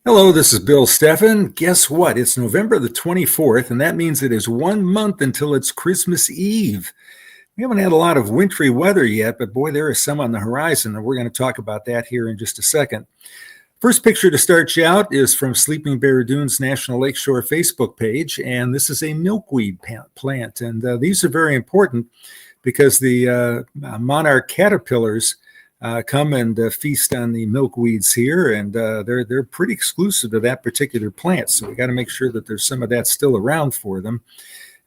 Hello, this is Bill Steffen. Guess what? It's November the 24th, and that means it is 1 month until it's Christmas Eve. We haven't had a lot of wintry weather yet, but boy, there is some on the horizon, and we're going to talk about that here in just a second. First picture to start you out is from Sleeping Bear Dunes National Lakeshore Facebook page, and this is a milkweed plant. And these are very important because the monarch caterpillars come and feast on the milkweeds here, and they're pretty exclusive to that particular plant. So we got to make sure that there's some of that still around for them.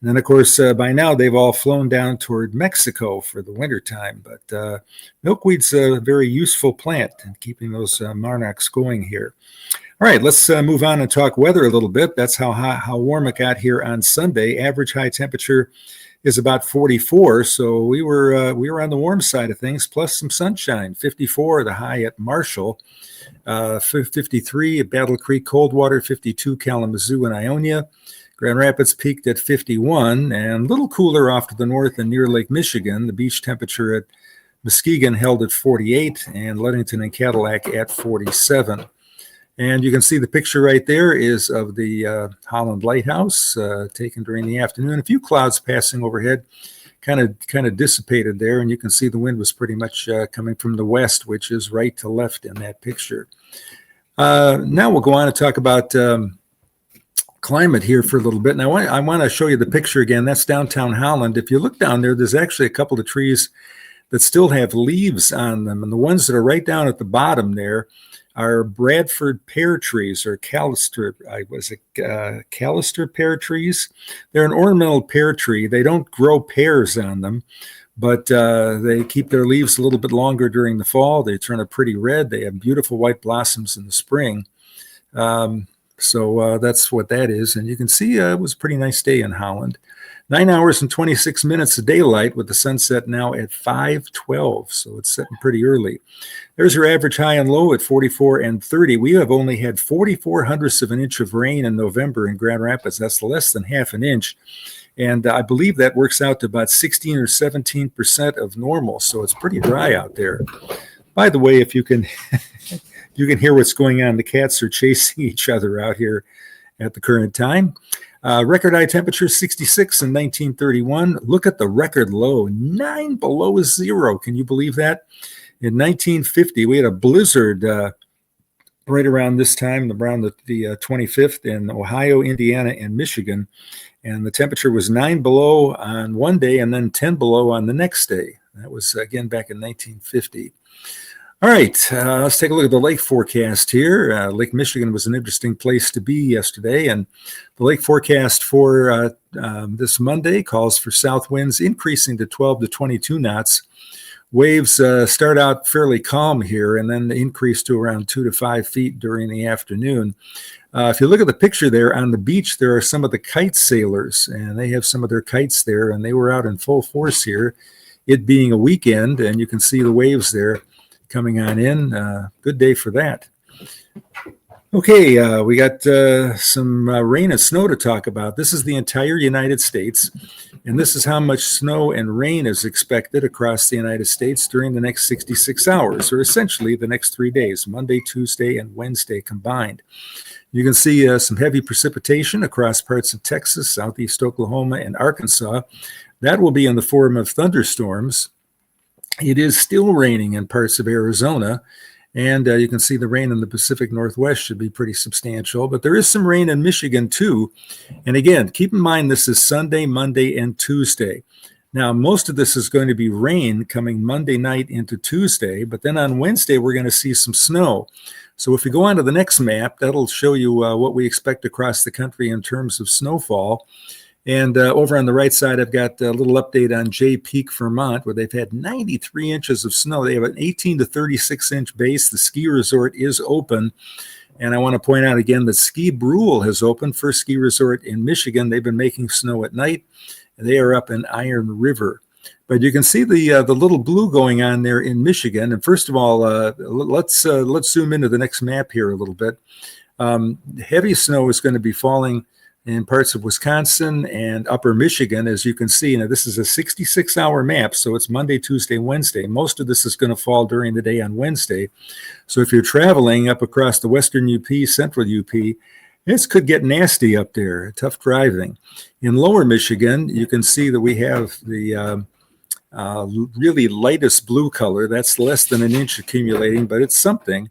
And then, of course, by now they've all flown down toward Mexico for the wintertime. But milkweed's a very useful plant in keeping those monarchs going here. All right, let's move on and talk weather a little bit. That's how warm it got here on Sunday. Average high temperature is about 44, so we were on the warm side of things, plus some sunshine. 54, the high at Marshall, 53 at Battle Creek, Coldwater, 52 Kalamazoo and Ionia. Grand Rapids peaked at 51, and a little cooler off to the north and near Lake Michigan. The beach temperature at Muskegon held at 48, and Ludington and Cadillac at 47. And you can see the picture right there is of the Holland Lighthouse taken during the afternoon. A few clouds passing overhead, kind of dissipated there, and you can see the wind was pretty much coming from the west, which is right to left in that picture. Now we'll go on and talk about climate here for a little bit. And I want to show you the picture again. That's downtown Holland. If you look down there, there's actually a couple of trees that still have leaves on them, and the ones that are right down at the bottom there are Bradford pear trees, or Callister pear trees. They're an ornamental pear tree. They don't grow pears on them, but they keep their leaves a little bit longer during the fall. They turn a pretty red. They have beautiful white blossoms in the spring. So that's what that is. And you can see it was a pretty nice day in Holland. 9 hours and 26 minutes of daylight with the sunset now at 5:12. So it's setting pretty early. There's your average high and low at 44 and 30. We have only had 44/100ths of an inch of rain in November in Grand Rapids. That's less than half an inch. And I believe that works out to about 16 or 17% of normal. So it's pretty dry out there. By the way, if you can you can hear what's going on. The cats are chasing each other out here at the current time. Record high temperature 66 in 1931. Look at the record low, 9 below zero. Can you believe that? In 1950, we had a blizzard right around this time, around the 25th in Ohio, Indiana, and Michigan. And the temperature was 9 below on one day and then 10 below on the next day. That was, again, back in 1950. All right, let's take a look at the lake forecast here. Lake Michigan was an interesting place to be yesterday, and the lake forecast for this Monday calls for south winds increasing to 12 to 22 knots. Waves start out fairly calm here and then increase to around 2 to 5 feet during the afternoon. If you look at the picture there on the beach, there are some of the kite sailors, and they have some of their kites there, and they were out in full force here, it being a weekend, and you can see the waves there coming on in. Good day for that. Okay, we got some rain and snow to talk about. This is the entire United States, and this is how much snow and rain is expected across the United States during the next 66 hours, or essentially the next 3 days, Monday, Tuesday, and Wednesday combined. You can see some heavy precipitation across parts of Texas, southeast Oklahoma, and Arkansas. That will be in the form of thunderstorms. It is still raining in parts of Arizona, and you can see the rain in the Pacific Northwest should be pretty substantial, but there is some rain in Michigan too. And again, keep in mind this is Sunday, Monday, and Tuesday. Now, most of this is going to be rain coming Monday night into Tuesday, but then on Wednesday, we're going to see some snow. So if we go on to the next map, that'll show you what we expect across the country in terms of snowfall. And over on the right side, I've got a little update on Jay Peak, Vermont, where they've had 93 inches of snow. They have an 18 to 36-inch base. The ski resort is open. And I want to point out again that Ski Brule has opened, first ski resort in Michigan. They've been making snow at night. And they are up in Iron River. But you can see the little blue going on there in Michigan. And first of all, let's zoom into the next map here a little bit. Heavy snow is going to be falling in parts of Wisconsin and upper Michigan, as you can see. Now, this is a 66-hour map, so it's Monday, Tuesday, Wednesday. Most of this is going to fall during the day on Wednesday. So if you're traveling up across the western UP, central UP, this could get nasty up there, tough driving. In lower Michigan, you can see that we have the really lightest blue color. That's less than an inch accumulating, but it's something.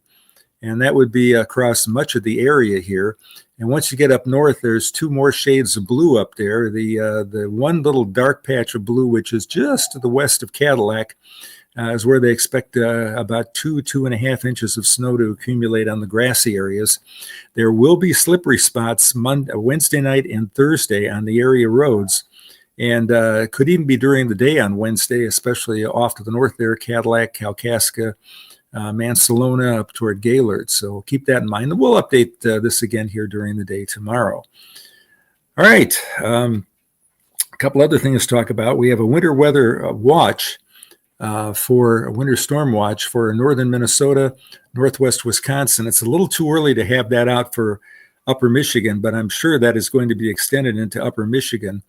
And that would be across much of the area here. And once you get up north, there's two more shades of blue up there. The one little dark patch of blue, which is just to the west of Cadillac, is where they expect about 2.5 inches of snow to accumulate on the grassy areas. There will be slippery spots Wednesday night and Thursday on the area roads. And could even be during the day on Wednesday, especially off to the north there, Cadillac, Kalkaska, Mansalona, up toward Gaylord. So keep that in mind. And we'll update this again here during the day tomorrow. All right. A couple other things to talk about. We have a winter weather watch for a winter storm watch for northern Minnesota, northwest Wisconsin. It's a little too early to have that out for upper Michigan, but I'm sure that is going to be extended into upper Michigan.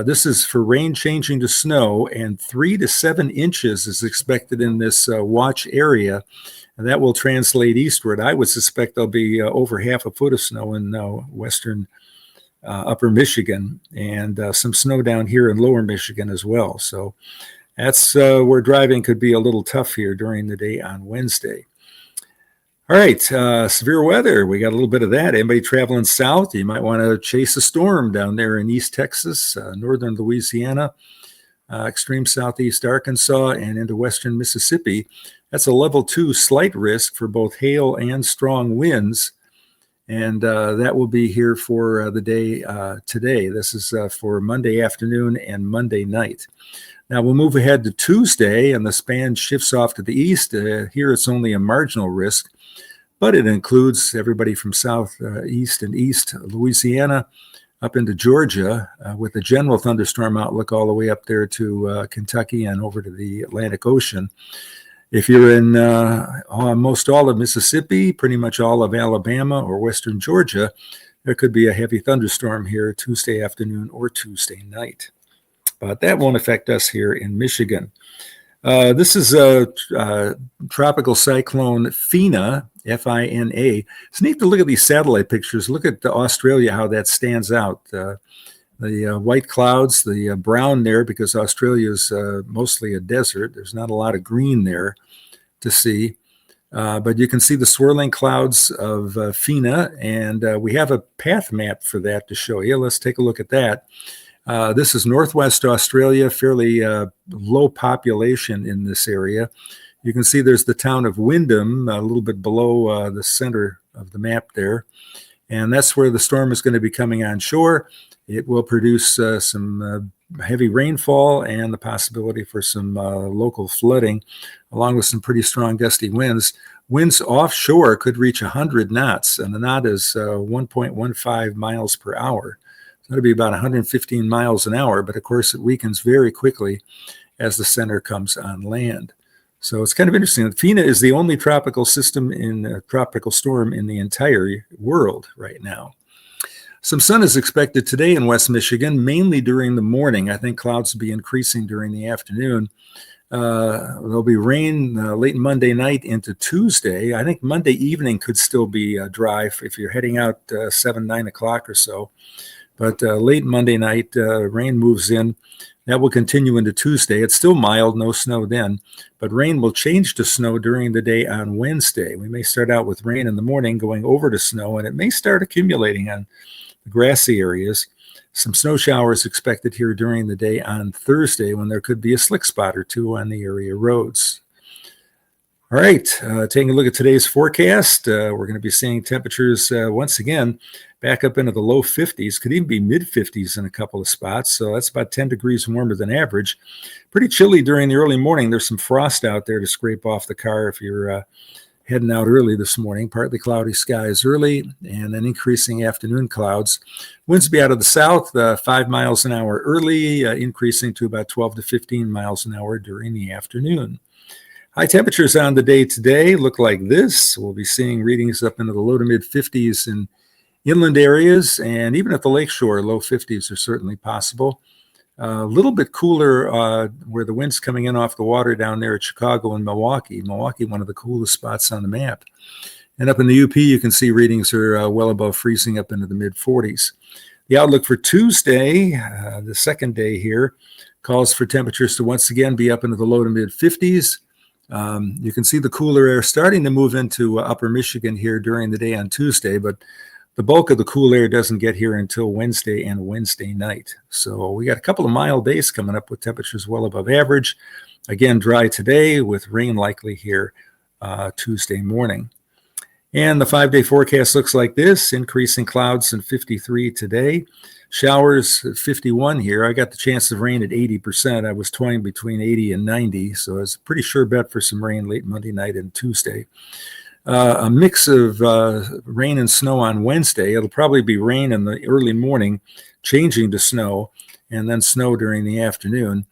This is for rain changing to snow, and 3 to 7 inches is expected in this watch area, and that will translate eastward. I would suspect there'll be over half a foot of snow in western upper Michigan, and some snow down here in lower Michigan as well. So that's where driving could be a little tough here during the day on Wednesday. All right, severe weather. We got a little bit of that. Anybody traveling south, you might want to chase a storm down there in East Texas, northern Louisiana, extreme southeast Arkansas, and into western Mississippi. That's a level 2 slight risk for both hail and strong winds. And that will be here for the day today. This is for Monday afternoon and Monday night. Now we'll move ahead to Tuesday, and the span shifts off to the east. Here it's only a marginal risk, but it includes everybody from south, east, and east Louisiana up into Georgia, with a general thunderstorm outlook all the way up there to Kentucky and over to the Atlantic Ocean. If you're in almost all of Mississippi, pretty much all of Alabama or western Georgia, there could be a heavy thunderstorm here Tuesday afternoon or Tuesday night. But that won't affect us here in Michigan. This is a tropical cyclone Fina, F-I-N-A. It's neat to look at these satellite pictures. Look at Australia, how that stands out. The white clouds, the brown there, because Australia is mostly a desert. There's not a lot of green there to see. But you can see the swirling clouds of Fina, and we have a path map for that to show you. Let's take a look at that. This is northwest Australia, fairly low population in this area. You can see there's the town of Wyndham, a little bit below the center of the map there. And that's where the storm is going to be coming on shore. It will produce some heavy rainfall and the possibility for some local flooding, along with some pretty strong gusty winds. Winds offshore could reach 100 knots, and the knot is 1.15 miles per hour. That'll be about 115 miles an hour, but of course it weakens very quickly as the center comes on land. So it's kind of interesting. Fina is the only tropical system in a tropical storm in the entire world right now. Some sun is expected today in West Michigan, mainly during the morning. I think clouds will be increasing during the afternoon. There'll be rain late Monday night into Tuesday. I think Monday evening could still be dry if you're heading out 7, 9 o'clock or so. But late Monday night, rain moves in. That will continue into Tuesday. It's still mild, no snow then, but rain will change to snow during the day on Wednesday. We may start out with rain in the morning going over to snow, and it may start accumulating on the grassy areas. Some snow showers expected here during the day on Thursday, when there could be a slick spot or two on the area roads. All right, taking a look at today's forecast, we're going to be seeing temperatures once again back up into the low 50s, could even be mid 50s in a couple of spots. So that's about 10 degrees warmer than average. Pretty chilly during the early morning. There's some frost out there to scrape off the car if you're heading out early this morning. Partly cloudy skies early, and then increasing afternoon clouds. Winds be out of the south, 5 miles an hour early, increasing to about 12 to 15 miles an hour during the afternoon. High temperatures on the day today look like this. We'll be seeing readings up into the low to mid 50s in Inland areas and even at the lakeshore, low 50s are certainly possible. A little bit cooler where the wind's coming in off the water down there at Chicago and Milwaukee. Milwaukee, one of the coolest spots on the map. And up in the UP, you can see readings are well above freezing up into the mid-40s. The outlook for Tuesday, the second day here, calls for temperatures to once again be up into the low to mid-50s. You can see the cooler air starting to move into upper Michigan here during the day on Tuesday, but the bulk of the cool air doesn't get here until Wednesday and Wednesday night. So we got a couple of mild days coming up with temperatures well above average. Again, dry today with rain likely here Tuesday morning. And the 5-day forecast looks like this: increasing clouds and 53 today. Showers at 51 here. I got the chance of rain at 80%. I was toying between 80 and 90, so it's a pretty sure bet for some rain late Monday night and Tuesday. A mix of rain and snow on Wednesday. It'll probably be rain in the early morning, changing to snow, and then snow during the afternoon.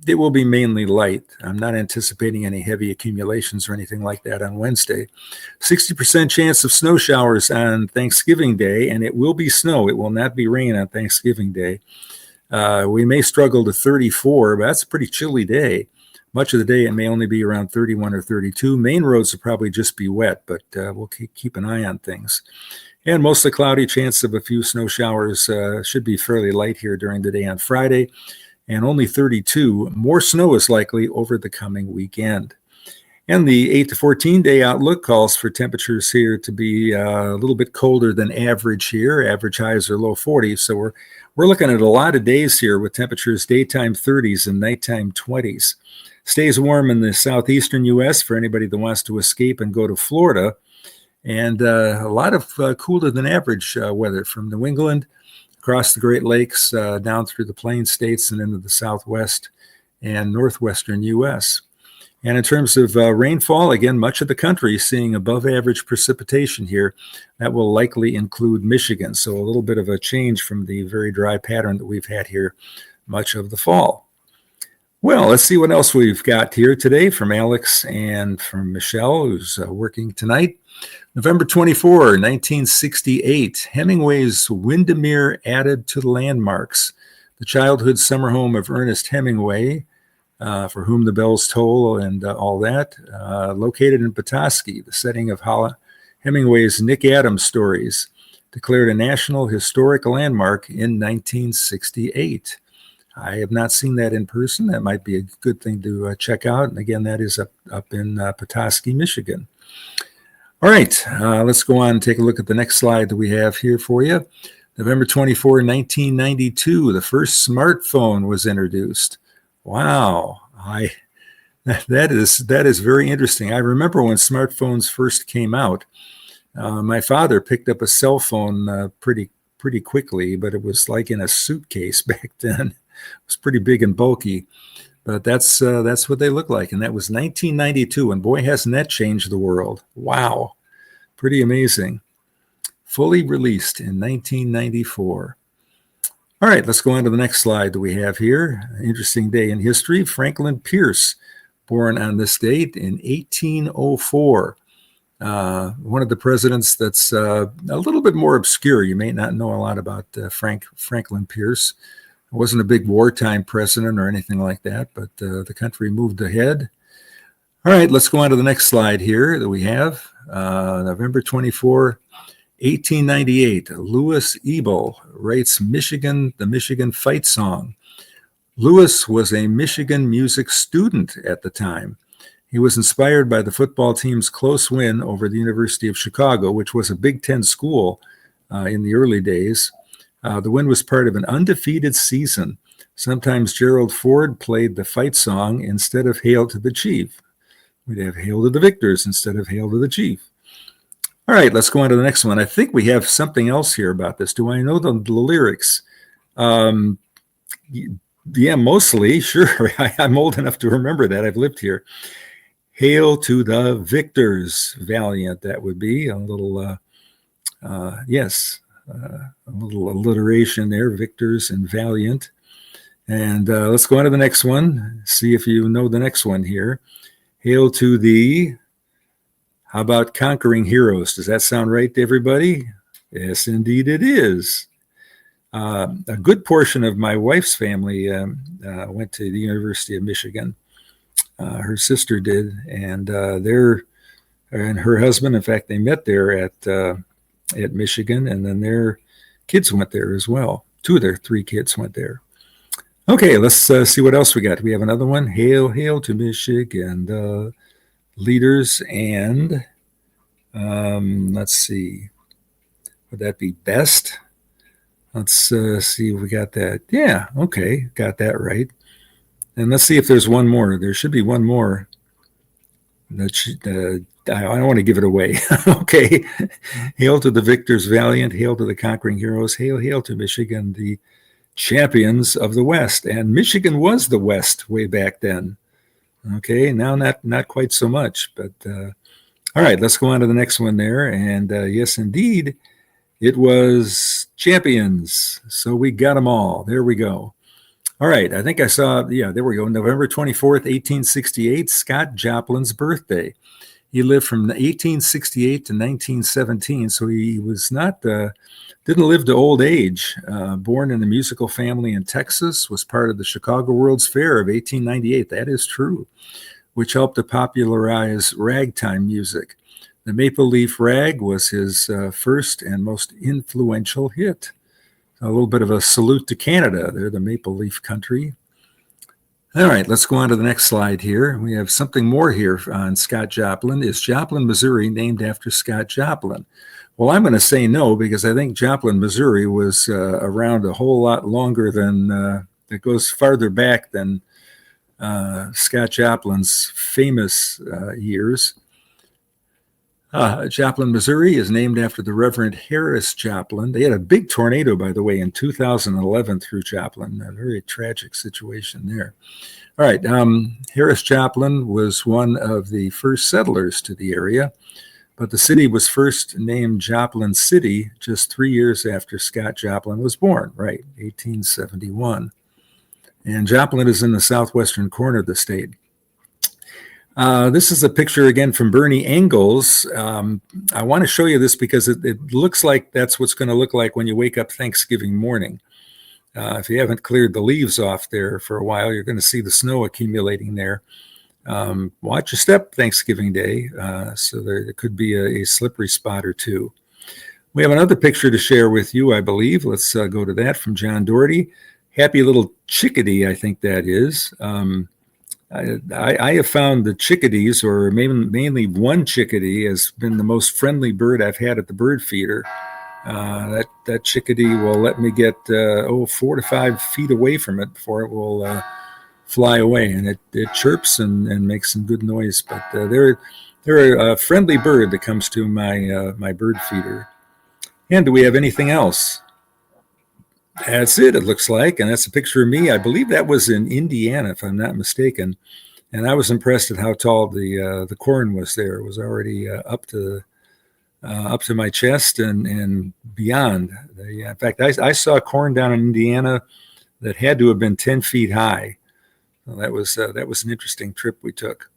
It will be mainly light. I'm not anticipating any heavy accumulations or anything like that on Wednesday. 60% chance of snow showers on Thanksgiving Day, and it will be snow. It will not be rain on Thanksgiving Day. We may struggle to 34, but that's a pretty chilly day. Much of the day, it may only be around 31 or 32. Main roads will probably just be wet, but we'll keep an eye on things. And mostly cloudy, chance of a few snow showers. Should be fairly light here during the day on Friday, and only 32. More snow is likely over the coming weekend. And the 8 to 14 day outlook calls for temperatures here to be a little bit colder than average here. Average highs are low 40s, so we're looking at a lot of days here with temperatures daytime 30s and nighttime 20s. Stays warm in the southeastern U.S. for anybody that wants to escape and go to Florida. And a lot of cooler than average weather from New England, across the Great Lakes, down through the Plain States and into the southwest and northwestern U.S. And in terms of rainfall, again, much of the country seeing above average precipitation here. That will likely include Michigan. So a little bit of a change from the very dry pattern that we've had here much of the fall. Well, let's see what else we've got here today from Alex and from Michelle, who's working tonight. November 24, 1968, Hemingway's Windermere added to the landmarks. The childhood summer home of Ernest Hemingway, For Whom the Bells Toll and all that, located in Petoskey, the setting of Hemingway's Nick Adams stories, declared a National Historic Landmark in 1968. I have not seen that in person. That might be a good thing to check out. And again, that is up in Petoskey, Michigan. All right, let's go on and take a look at the next slide that we have here for you. November 24, 1992, the first smartphone was introduced. Wow, that is very interesting. I remember when smartphones first came out. My father picked up a cell phone pretty quickly, but it was like in a suitcase back then. It was pretty big and bulky, but that's what they look like. And that was 1992, and boy, hasn't that changed the world. Wow, pretty amazing. Fully released in 1994. All right, let's go on to the next slide that we have here. An interesting day in history. Franklin Pierce, born on this date in 1804. One of the presidents that's a little bit more obscure. You may not know a lot about Franklin Pierce. He wasn't a big wartime president or anything like that, but the country moved ahead. All right, let's go on to the next slide here that we have. November 24, 1898, Louis Ebel writes the Michigan Fight Song. Louis was a Michigan music student at the time. He was inspired by the football team's close win over the University of Chicago, which was a Big Ten school in the early days. The win was part of an undefeated season. Sometimes Gerald Ford played the fight song instead of Hail to the Chief. We'd have Hail to the Victors instead of Hail to the Chief. All right, let's go on to the next one. I think we have something else here about this. Do I know the lyrics? Yeah, mostly. Sure. I'm old enough to remember that. I've lived here. Hail to the victors, valiant. That would be a little, yes, a little alliteration there, victors and valiant. And let's go on to the next one. See if you know the next one here. Hail to the, how about conquering heroes? Does that sound right to everybody? Yes, indeed it is. A good portion of my wife's family went to the University of Michigan. Her sister did, and and her husband, in fact, they met there at Michigan, and then their kids went there as well. Two of their three kids went there. Okay, let's see what else we got. We have another one. Hail, hail to Michigan, leaders, and let's see. Would that be best? Let's see if we got that. Yeah, okay, got that right. And let's see if there's one more. There should be one more. I don't want to give it away. Okay. Hail to the victors valiant. Hail to the conquering heroes. Hail, hail to Michigan, the champions of the West. And Michigan was the West way back then. Okay, now not quite so much. But all right, let's go on to the next one there. And yes, indeed, it was champions. So we got them all. There we go. All right, I think I saw, yeah, there we go. November 24th, 1868, Scott Joplin's birthday. He lived from 1868 to 1917, so he was not, didn't live to old age. Born in a musical family in Texas, was part of the Chicago World's Fair of 1898. That is true, which helped to popularize ragtime music. The Maple Leaf Rag was his first and most influential hit. A little bit of a salute to Canada. They're the Maple Leaf country. All right, let's go on to the next slide here. We have something more here on Scott Joplin. Is Joplin, Missouri named after Scott Joplin? Well, I'm going to say no, because I think Joplin, Missouri was around a whole lot longer than, it goes farther back than Scott Joplin's famous years. Joplin, Missouri is named after the Reverend Harris Joplin. They had a big tornado, by the way, in 2011 through Joplin. A very tragic situation there. All right. Harris Joplin was one of the first settlers to the area, but the city was first named Joplin City just 3 years after Scott Joplin was born, right, 1871. And Joplin is in the southwestern corner of the state. This is a picture again from Bernie Engels. I want to show you this because it looks like that's what's going to look like when you wake up Thanksgiving morning. If you haven't cleared the leaves off there for a while, you're going to see the snow accumulating there. Watch your step Thanksgiving Day, so there could be a slippery spot or two. We have another picture to share with you, I believe. Let's go to that from John Doherty. Happy little chickadee, I think that is. I have found the chickadees, or mainly one chickadee, has been the most friendly bird I've had at the bird feeder. That chickadee will let me get 4 to 5 feet away from it before it will fly away, and it chirps and makes some good noise. But they're a friendly bird that comes to my bird feeder. And do we have anything else? That's it looks like, and that's a picture of me. I believe that was in Indiana, if I'm not mistaken. And I was impressed at how tall the corn was there. It was already up to my chest and beyond. In fact, I saw corn down in Indiana that had to have been 10 feet high. Well, that was an interesting trip we took.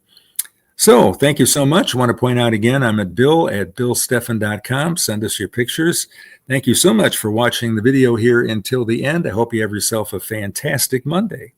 So thank you so much. I want to point out again, I'm at bill@billsteffen.com. Send us your pictures. Thank you so much for watching the video here until the end. I hope you have yourself a fantastic Monday.